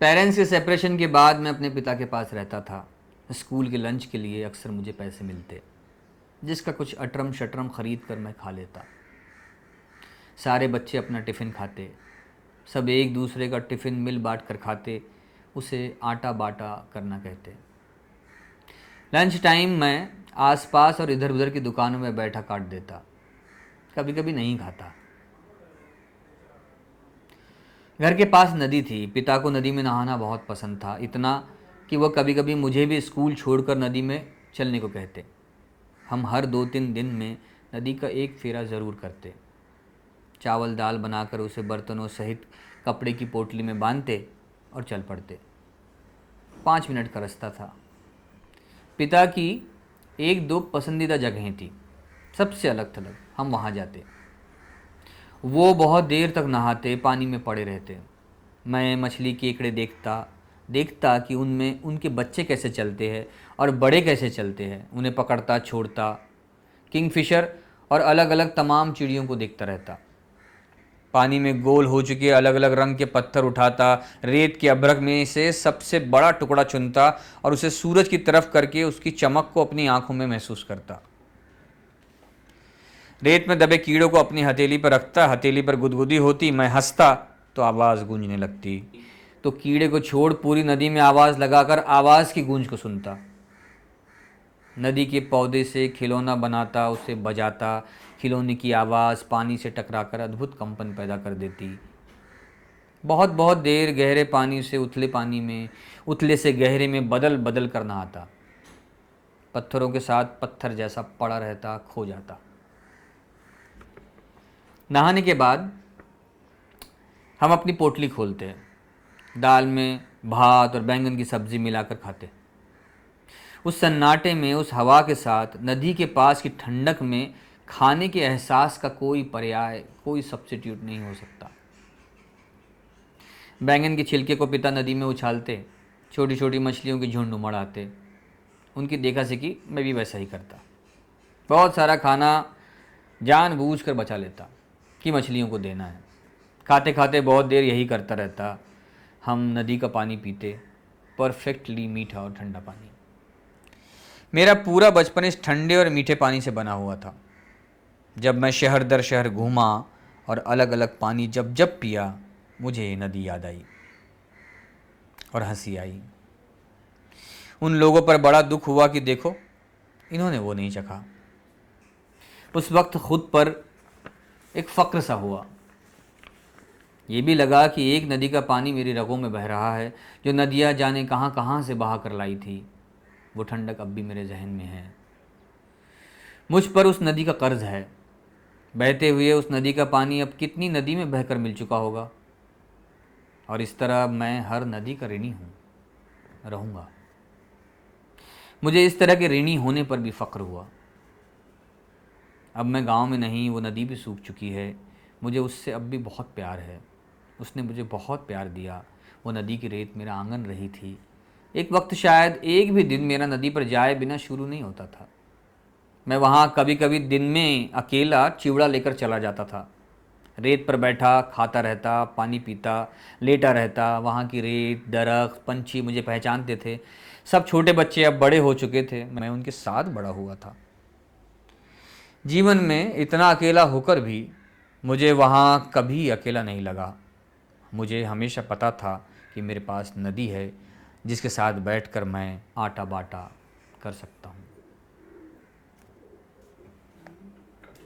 Parents के separation के बाद मैं अपने पिता के पास रहता था। स्कूल के लंच के लिए अक्सर मुझे पैसे मिलते, जिसका कुछ अटरम शटरम ख़रीद कर मैं खा लेता। सारे बच्चे अपना टिफ़िन खाते, सब एक दूसरे का टिफ़िन मिल बांट कर खाते, उसे आटा बाटा करना कहते। लंच टाइम मैं आसपास और इधर उधर की दुकानों में बैठा काट देता, कभी कभी नहीं खाता। घर के पास नदी थी, पिता को नदी में नहाना बहुत पसंद था, इतना कि वह कभी कभी मुझे भी स्कूल छोड़कर नदी में चलने को कहते। हम हर 2-3 दिन में नदी का एक फेरा ज़रूर करते। चावल दाल बनाकर उसे बर्तनों सहित कपड़े की पोटली में बांधते और चल पड़ते। 5 मिनट का रास्ता था। पिता की 1-2 पसंदीदा जगहें थी, सबसे अलग थलग। हम वहाँ जाते। वो बहुत देर तक नहाते, पानी में पड़े रहते। मैं मछली केकड़े देखता देखता कि उनमें उनके बच्चे कैसे चलते हैं और बड़े कैसे चलते हैं। उन्हें पकड़ता, छोड़ता। किंगफिशर और अलग अलग तमाम चिड़ियों को देखता रहता। पानी में गोल हो चुके अलग अलग रंग के पत्थर उठाता, रेत के अभ्रक में से सबसे बड़ा टुकड़ा चुनता और उसे सूरज की तरफ करके उसकी चमक को अपनी आंखों में महसूस करता। रेत में दबे कीड़ों को अपनी हथेली पर रखता, हथेली पर गुदगुदी होती, मैं हंसता तो आवाज़ गूंजने लगती। तो कीड़े को छोड़ पूरी नदी में आवाज़ लगाकर आवाज़ की गूंज को सुनता। नदी के पौधे से खिलौना बनाता, उसे बजाता। खिलौने की आवाज़ पानी से टकराकर अद्भुत कंपन पैदा कर देती। बहुत बहुत देर गहरे पानी से उथले पानी में, उथले से गहरे में बदल बदल कर नहाता। पत्थरों के साथ पत्थर जैसा पड़ा रहता, खो जाता। नहाने के बाद हम अपनी पोटली खोलते, दाल में भात और बैंगन की सब्ज़ी मिलाकर खाते। उस सन्नाटे में, उस हवा के साथ, नदी के पास की ठंडक में खाने के एहसास का कोई पर्याय, कोई सब्स्टिट्यूट नहीं हो सकता। बैंगन के छिलके को पिता नदी में उछालते, छोटी छोटी मछलियों के झुंड उमड़ आते। उनकी देखा सीखी मैं भी वैसा ही करता। बहुत सारा खाना जानबूझकर बचा लेता कि मछलियों को देना है। खाते खाते बहुत देर यही करता रहता। हम नदी का पानी पीते, परफेक्टली मीठा और ठंडा पानी। मेरा पूरा बचपन इस ठंडे और मीठे पानी से बना हुआ था। जब मैं शहर दर शहर घूमा और अलग अलग पानी जब जब पिया, मुझे नदी याद आई और हंसी आई। उन लोगों पर बड़ा दुख हुआ कि देखो, इन्होंने वो नहीं चखा। उस वक्त खुद पर एक फ़क्र सा हुआ। ये भी लगा कि एक नदी का पानी मेरी रगों में बह रहा है, जो नदियाँ जाने कहाँ कहाँ से बहा कर लाई थी। वो ठंडक अब भी मेरे जहन में है। मुझ पर उस नदी का कर्ज है। बहते हुए उस नदी का पानी अब कितनी नदी में बहकर मिल चुका होगा। और इस तरह मैं हर नदी का ऋणी हूँ, रहूँगा। मुझे इस तरह के ऋणी होने पर भी फ़क्र हुआ। अब मैं गांव में नहीं, वो नदी भी सूख चुकी है। मुझे उससे अब भी बहुत प्यार है। उसने मुझे बहुत प्यार दिया। वो नदी की रेत मेरा आंगन रही थी। एक वक्त शायद एक भी दिन मेरा नदी पर जाए बिना शुरू नहीं होता था। मैं वहाँ कभी कभी दिन में अकेला चिवड़ा लेकर चला जाता था। रेत पर बैठा खाता रहता, पानी पीता, लेटा रहता। वहाँ की रेत, दरख्त, पंछी मुझे पहचानते थे। सब छोटे बच्चे अब बड़े हो चुके थे, मैं उनके साथ बड़ा हुआ था। जीवन में इतना अकेला होकर भी मुझे वहाँ कभी अकेला नहीं लगा। मुझे हमेशा पता था कि मेरे पास नदी है, जिसके साथ बैठकर मैं आटा बाटा कर सकता हूँ।